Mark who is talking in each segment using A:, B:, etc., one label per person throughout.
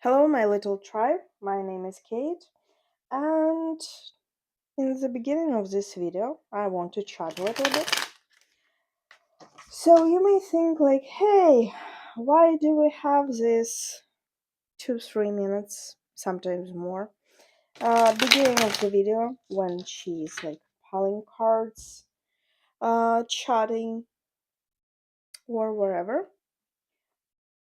A: Hello, my little tribe. My name is Kate, and in the beginning of this video, I want to chat a little bit. So, you may think, like, hey, why do we have this 2-3 minutes, sometimes more, beginning of the video when she's like pulling cards, chatting, or wherever?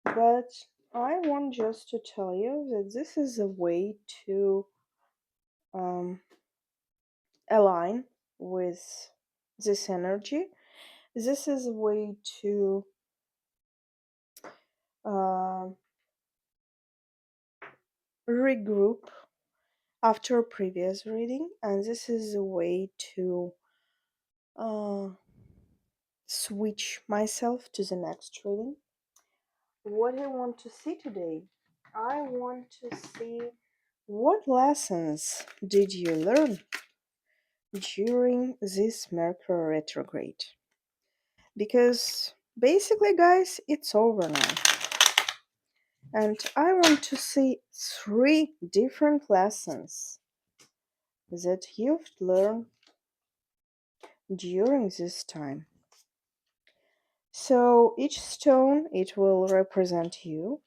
A: But I want just to tell you that this is a way to um, align with this energy. This is a way to uh, regroup after a previous reading, and this is a way to uh, switch myself to the next reading. What I want to see today, I want to see what lessons did you learn during this Mercury retrograde? Because basically, guys, it's over now. And I want to see 3 different lessons that you've learned during this time. So each stone, it will represent you,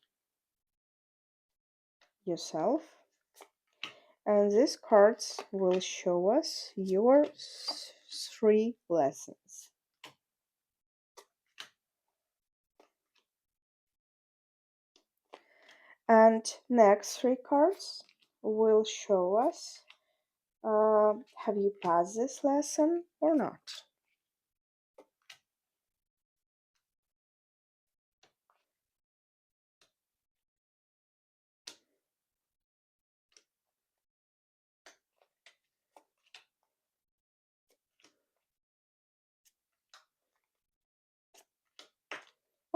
A: yourself, and these cards will show us your 3 lessons. And next 3 cards will show us have you passed this lesson or not.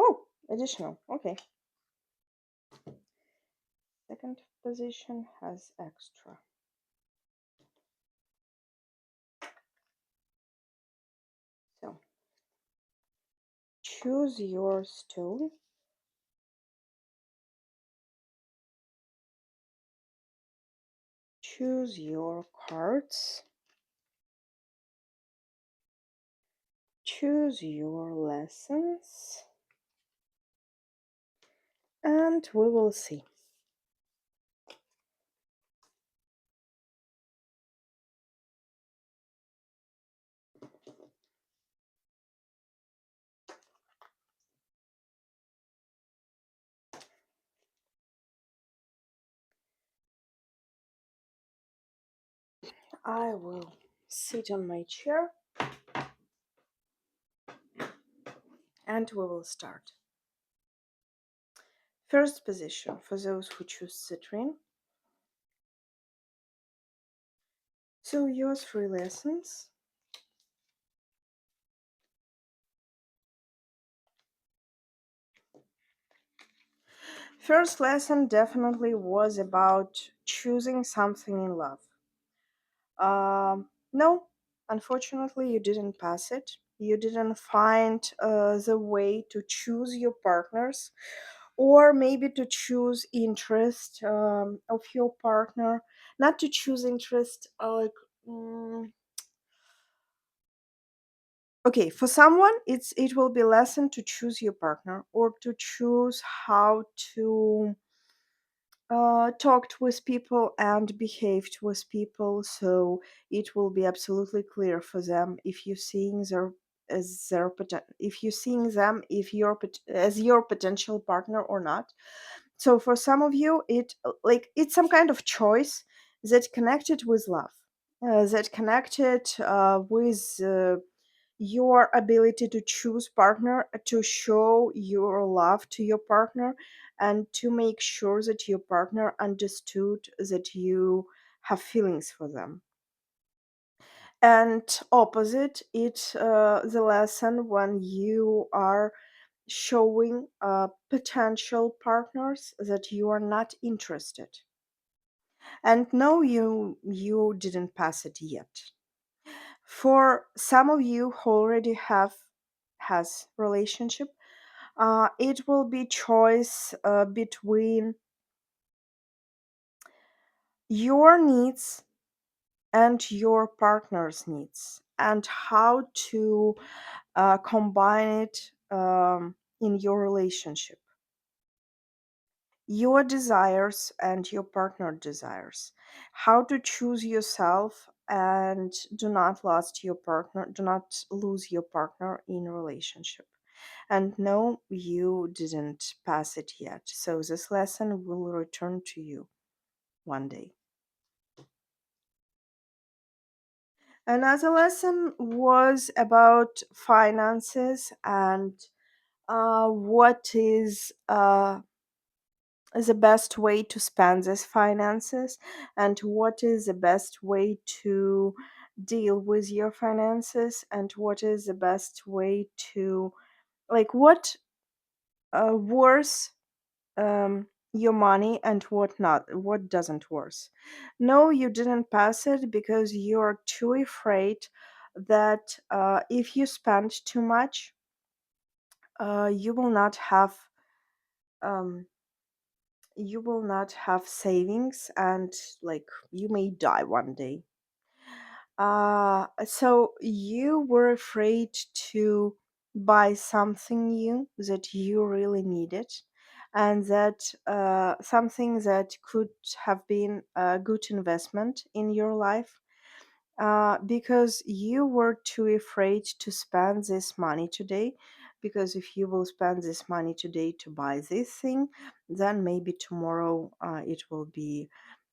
A: Oh, additional, okay. Second position has extra. So choose your stone. Choose your cards. Choose your lessons. And we will see. I will sit on my chair and we will start. First position for those who choose citrine. So your 3 lessons. First lesson definitely was about choosing something in love. No, unfortunately, you didn't pass it. You didn't find the way to choose your partners, or maybe to choose interest of your partner. Not to choose interest, like. Okay, for someone, it will be lesson to choose your partner or to choose how to talked with people and behaved with people, so it will be absolutely clear for them if you're seeing their as their if you're seeing them if you're as your potential partner or not. So for some of you, it's some kind of choice that connected with love, that connected with your ability to choose partner, to show your love to your partner, and to make sure that your partner understood that you have feelings for them. And opposite, it's the lesson when you are showing potential partners that you are not interested. And no, you didn't pass it yet. For some of you who already has relationship, it will be choice between your needs and your partner's needs, and how to combine it in your relationship. Your desires and your partner desires. How to choose yourself and do not lose your partner in a relationship. And no, you didn't pass it yet. So this lesson will return to you one day. Another lesson was about finances and what is the best way to spend these finances, and what is the best way to deal with your finances, and what is the best way to, like, what worth your money and what not, what doesn't worth. No, you didn't pass it because you're too afraid that if you spend too much, you will not have um, you will not have savings, and like you may die one day. So you were afraid to buy something new that you really needed, and that something that could have been a good investment in your life, because you were too afraid to spend this money today. Because if you will spend this money today to buy this thing, then maybe tomorrow it will be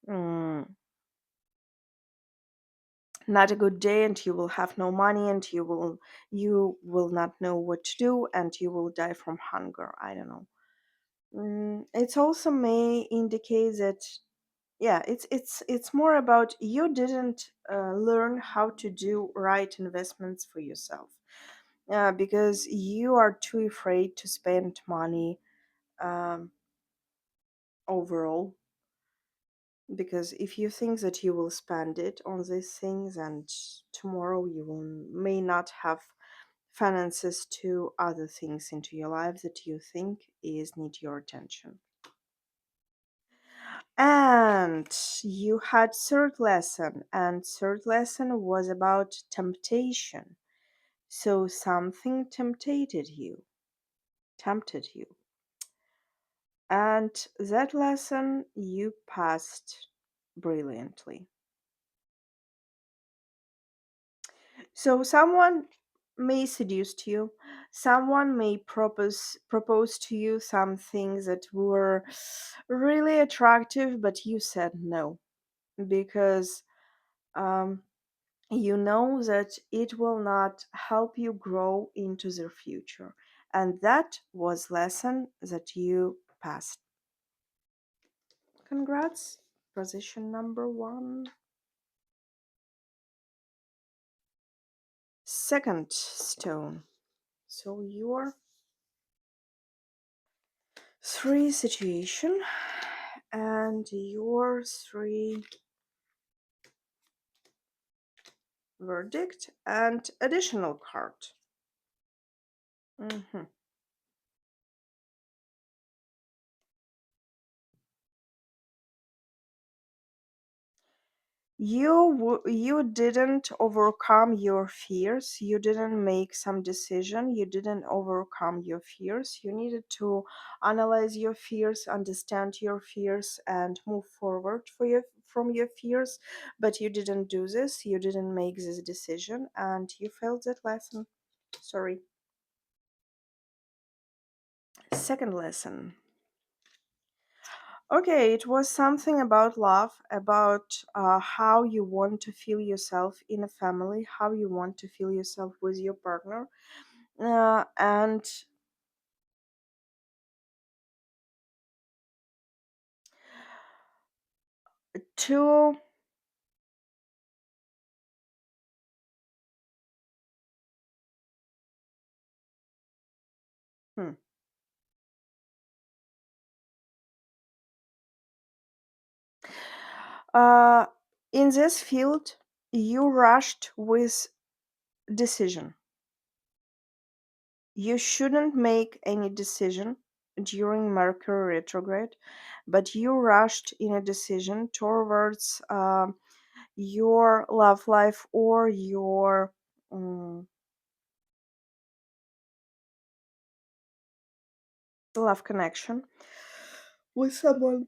A: mm, not a good day, and you will have no money, and you will not know what to do, and you will die from hunger. I don't know. It also may indicate that, yeah, it's more about you didn't learn how to do right investments for yourself, because you are too afraid to spend money um, overall. Because if you think that you will spend it on these things, and tomorrow you will may not have finances to other things into your life that you think is need your attention. And you had third lesson, and third lesson was about temptation. So something tempted you, and that lesson you passed brilliantly. So someone may seduce you, someone may propose to you some things that were really attractive, but you said no because um, you know that it will not help you grow into the future, and that was lesson that you passed. Congrats, position number one. Second stone. So your three situation and your three verdict and additional card. Mhm. You didn't overcome your fears. You didn't make some decision. You didn't overcome your fears. You needed to analyze your fears, understand your fears, and move forward from your fears. But you didn't do this. You didn't make this decision, and you failed that lesson. Sorry. Second lesson. Okay, it was something about love, about how you want to feel yourself in a family, how you want to feel yourself with your partner, and to hmm, uh, in this field, you rushed with decision. You shouldn't make any decision. during Mercury retrograde, but you rushed in a decision towards your love life or your um, love connection with someone.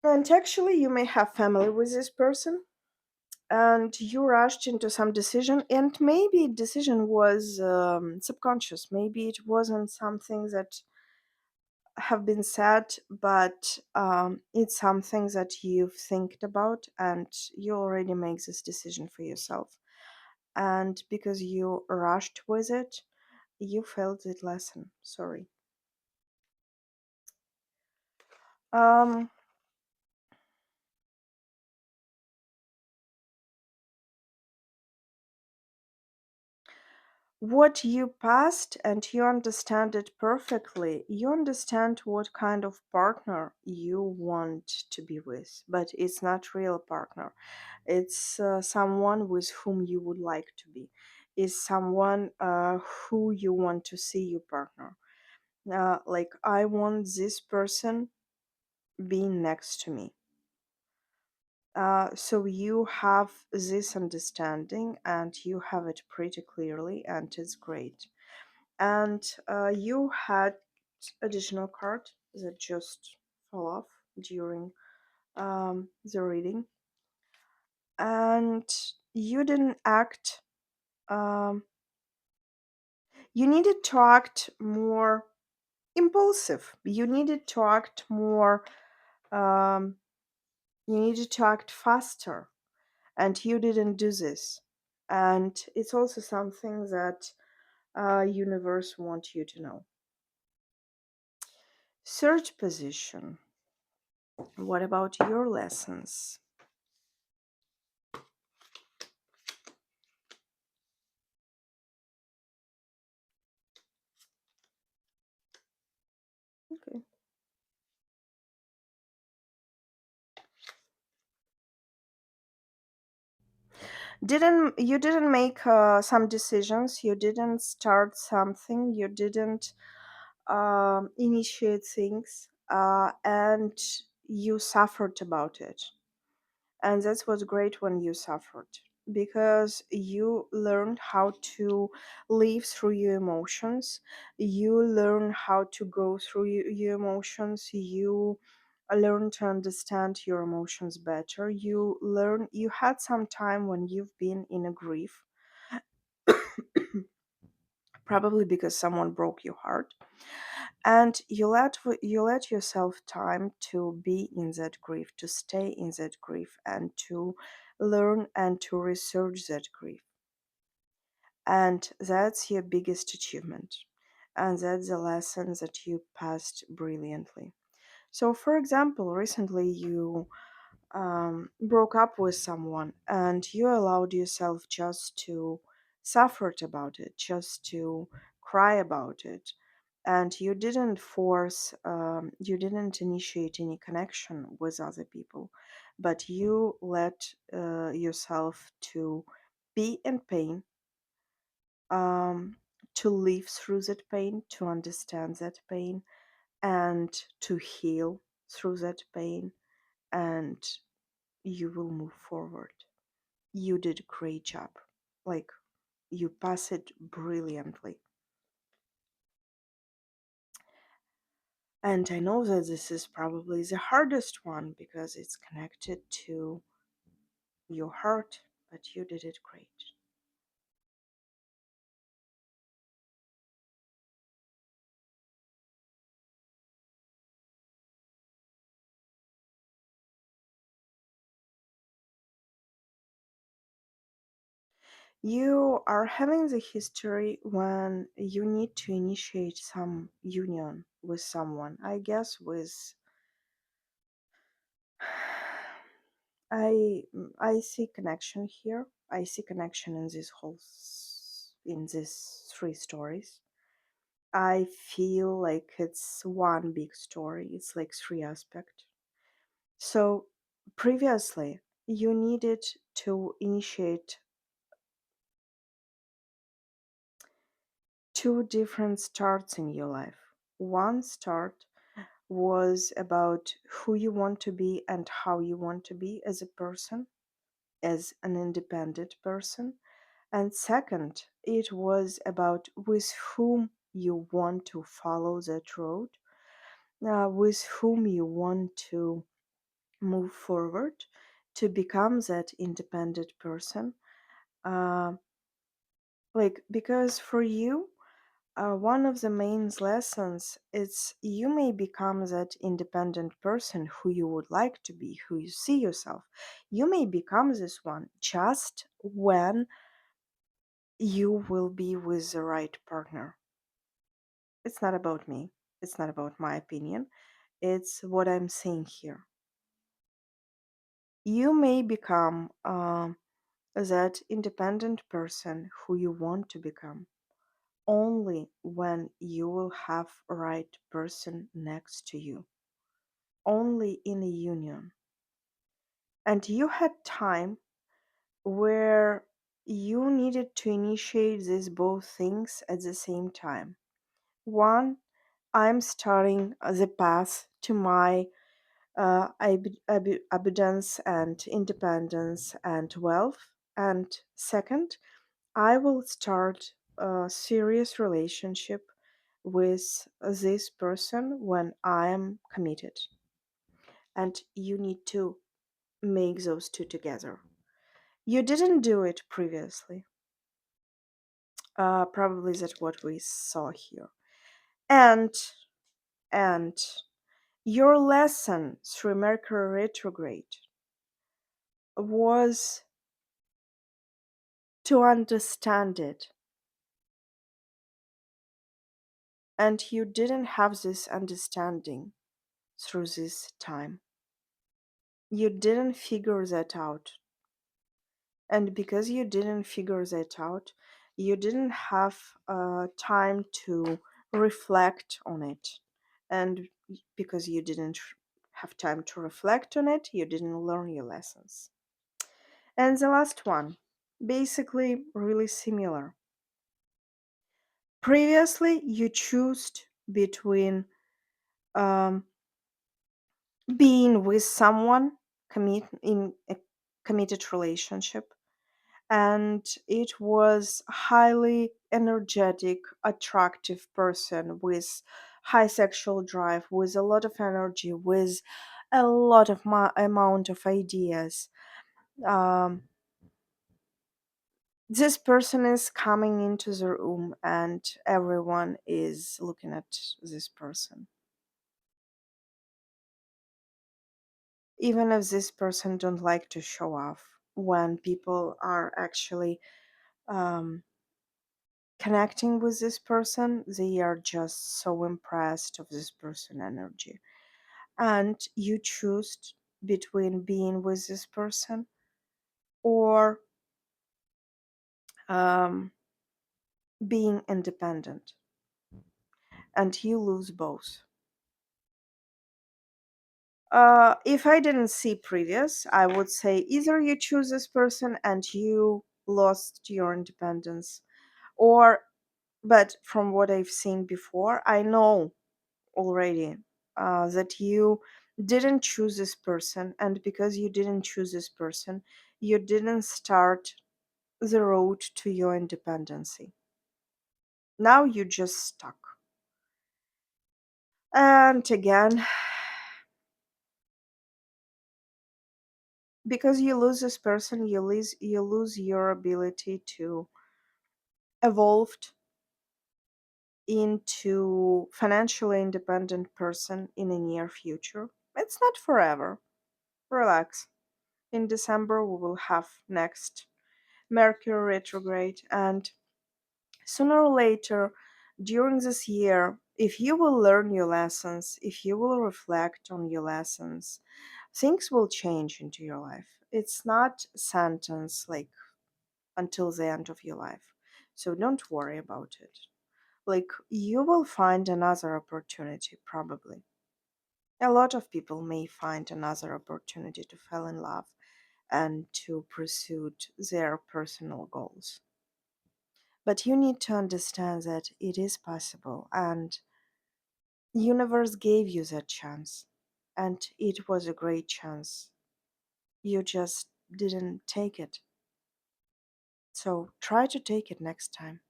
A: And actually, you may have family with this person, and you rushed into some decision, and maybe decision was subconscious. Maybe it wasn't something that have been said, but it's something that you've think about, and you already make this decision for yourself. And because you rushed with it, you failed that lesson. Sorry. Um, what you passed, and you understand it perfectly. You understand what kind of partner you want to be with, but it's not real partner. It's someone with whom you would like to be. Is someone who you want to see your partner. Like I want this person being next to me. So you have this understanding, and you have it pretty clearly, and it's great. And you had additional card that just fell off during the reading, and you didn't act. Um, you needed to act more impulsive. You needed to act more. Um, you needed to act faster, and you didn't do this. And it's also something that universe want you to know. Third position. What about your lessons? Okay. Didn't make some decisions, you didn't start something, you didn't initiate things, and you suffered about it. And that's what's great when you suffered, because you learned how to live through your emotions. You learn how to go through your emotions. You learn to understand your emotions better. You learn, you had some time when you've been in a grief, probably because someone broke your heart, and you let yourself time to be in that grief, to stay in that grief, and to learn and to research that grief. And that's your biggest achievement, and that's the lesson that you passed brilliantly. So for example, recently you broke up with someone, and you allowed yourself just to suffer about it, just to cry about it, and you didn't force, you didn't initiate any connection with other people, but you let yourself to be in pain, um, to live through that pain, to understand that pain, and to heal through that pain, and you will move forward. You did a great job. Like, you pass it brilliantly. And I know that this is probably the hardest one because it's connected to your heart, but you did it great. You are having the history when you need to initiate some union with someone. I guess with I see connection here. I see connection in this in these three stories. I feel like it's one big story. It's like three aspects. So previously, you needed to initiate two different starts in your life. One start was about who you want to be and how you want to be as a person, as an independent person. And second, it was about with whom you want to follow that road, with whom you want to move forward to become that independent person. Uh, because for you, one of the main lessons is you may become that independent person who you would like to be, who you see yourself. You may become this one just when you will be with the right partner. It's not about me, it's not about my opinion, it's what I'm saying here. You may become that independent person who you want to become only when you will have a right person next to you, only in a union. And you had time where you needed to initiate these both things at the same time. One, I'm starting the path to my abundance and independence and wealth. And second, I will start a serious relationship with this person when I am committed. And you need to make those two together. You didn't do it previously. Probably that's what we saw here. And and your lesson through Mercury retrograde was to understand it, and you didn't have this understanding through this time. You didn't figure that out. And because you didn't figure that out, you didn't have time to reflect on it. And because you didn't have time to reflect on it, you didn't learn your lessons. And the last one, basically really similar. Previously, you chose between um, being with someone in a committed relationship, and it was a highly energetic, attractive person with high sexual drive, with a lot of energy, with a lot of amount of ideas. Um, this person is coming into the room, and everyone is looking at this person, even if this person don't like to show off. When people are actually um, connecting with this person, they are just so impressed of this person energy, and you choose between being with this person or um, being independent, and you lose both. If I didn't see previous, I would say either you choose this person and you lost your independence, or but from what I've seen before, I know already that you didn't choose this person, and because you didn't choose this person, you didn't start the road to your independency. Now you just stuck. And again, because you lose this person, you lose your ability to evolve into financially independent person in the near future. It's not forever. Relax. In December we will have next Mercury retrograde, and sooner or later during this year, if you will learn your lessons, if you will reflect on your lessons, things will change into your life. It's not a sentence like until the end of your life. So don't worry about it. Like, you will find another opportunity, probably. A lot of people may find another opportunity to fall in love and to pursue their personal goals. But you need to understand that it is possible, and Universe gave you that chance, and it was a great chance. You just didn't take it. So try to take it next time.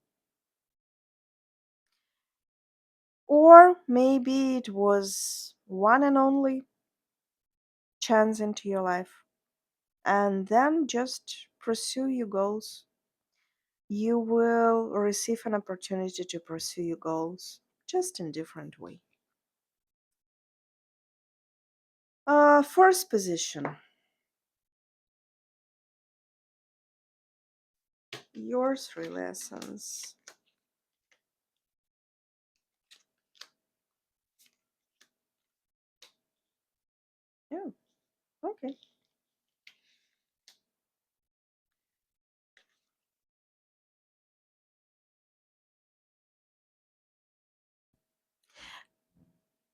A: Or maybe it was one and only chance into your life. And then just pursue your goals. You will receive an opportunity to pursue your goals, just in different way. First position, your three lessons. Yeah, okay.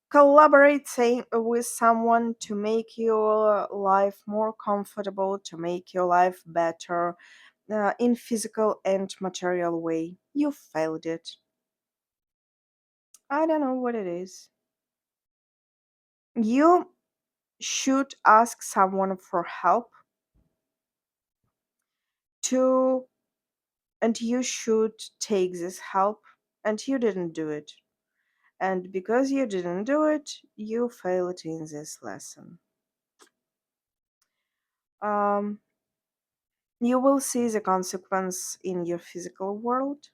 A: Collaborate with someone to make your life more comfortable, to make your life better, in physical and material way. You failed it. I don't know what it is. You should ask someone for help to, and you should take this help, and you didn't do it. And because you didn't do it, you failed in this lesson. Um, you will see the consequence in your physical world.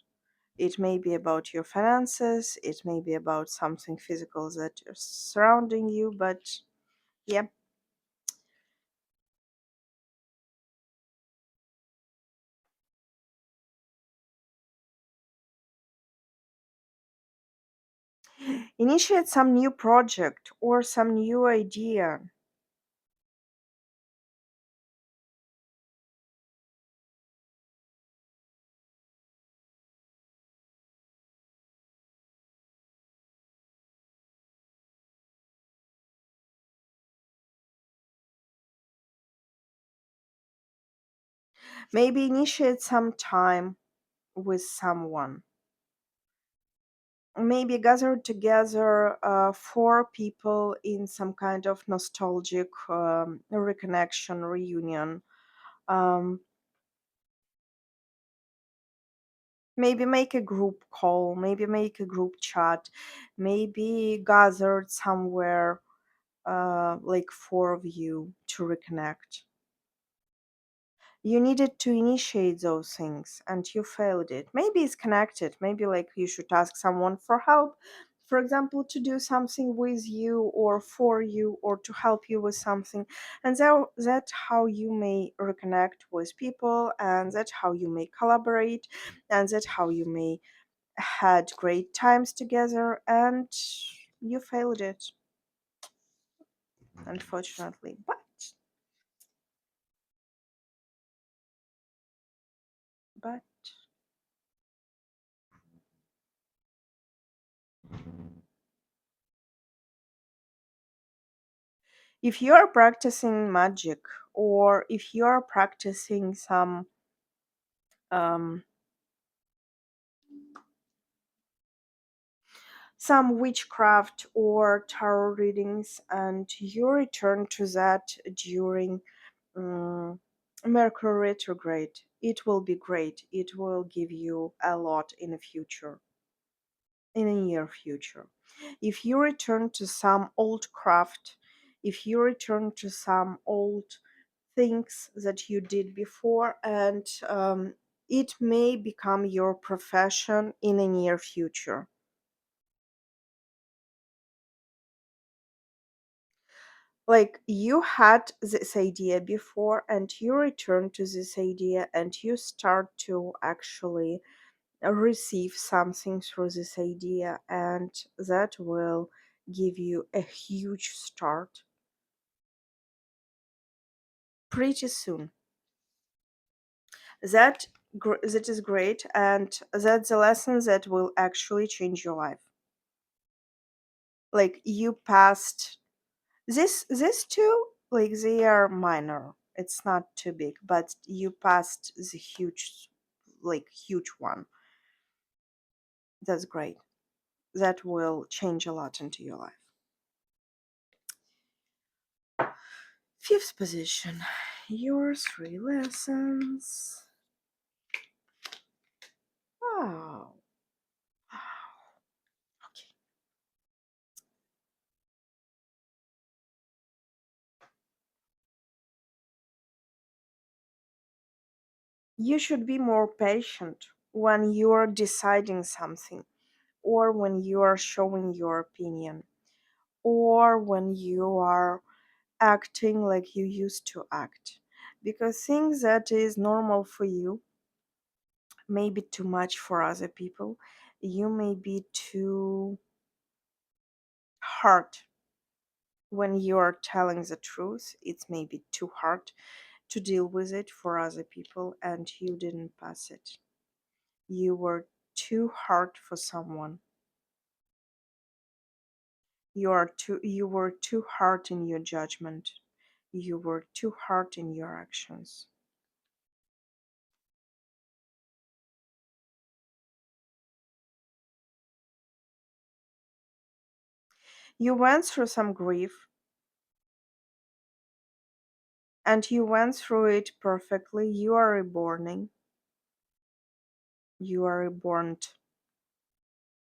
A: It may be about your finances, it may be about something physical that is surrounding you, but yeah. Initiate some new project or some new idea. Maybe initiate some time with someone. Maybe gather together four people in some kind of nostalgic reconnection, reunion. Um, maybe make a group call, maybe make a group chat, maybe gathered somewhere like four of you to reconnect. You needed to initiate those things and you failed it. Maybe it's connected. Maybe like you should ask someone for help, for example, to do something with you or for you or to help you with something. And that's how you may reconnect with people, and that's how you may collaborate, and that's how you may had great times together, and you failed it, unfortunately. But if you're practicing magic, or if you're practicing um, some witchcraft or tarot readings, and you return to that during um, Mercury Retrograde, it will be great. It will give you a lot in the future, in a near future. If you return to some old craft, if you return to some old things that you did before, and it may become your profession in the near future. Like you had this idea before and you return to this idea and you start to actually receive something through this idea, and that will give you a huge start pretty soon. That is great, and that's a lesson that will actually change your life. Like you passed this two, like they are minor, it's not too big, but you passed the huge, like huge one. That's great. that will change a lot into your life. Fifth position, your three lessons. Oh, okay. You should be more patient when you're deciding something, or when you are showing your opinion, or when you are acting like you used to act. Because things that is normal for you may be too much for other people. You may be too hard when you are telling the truth. It's maybe too hard to deal with it for other people, and you didn't pass it. You were too hard for someone. You were too hard in your judgment. You were too hard in your actions. You went through some grief, and you went through it perfectly. You are reborning. You are reborn.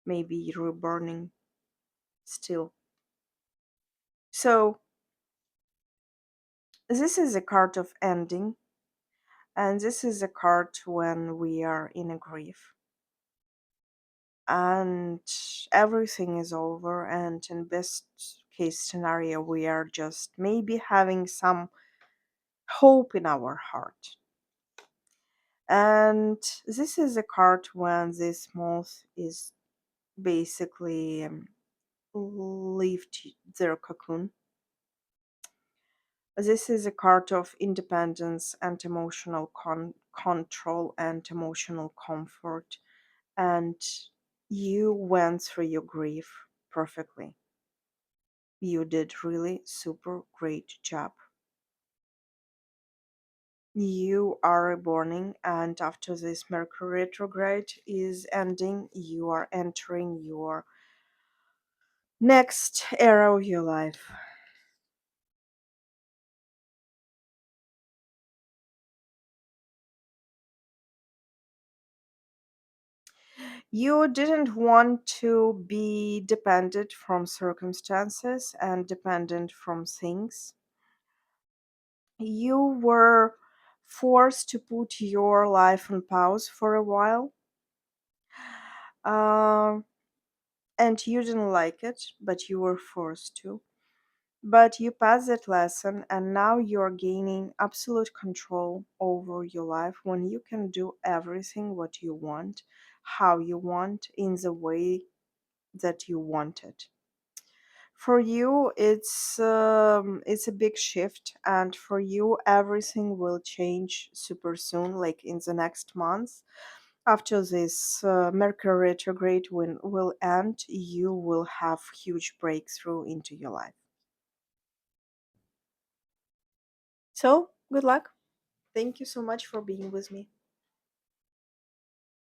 A: Maybe reborning still. So this is a card of ending, and this is a card when we are in a grief and everything is over, and in best case scenario we are just maybe having some hope in our heart. And this is a card when this moth is basically left their cocoon. This is a card of independence and emotional control and emotional comfort, and you went through your grief perfectly. You did really super great job. You are reborning, and after this Mercury retrograde is ending, you are entering your next era of your life. You didn't want to be dependent from circumstances and dependent from things. You were forced to put your life on pause for a while. Um, and you didn't like it, but you were forced to. But you passed that lesson, and now you're gaining absolute control over your life when you can do everything what you want, how you want, in the way that you want it. For you, it's a big shift, and for you, everything will change super soon, like in the next month. After this Mercury retrograde will end, you will have huge breakthrough into your life. So, good luck. Thank you so much for being with me.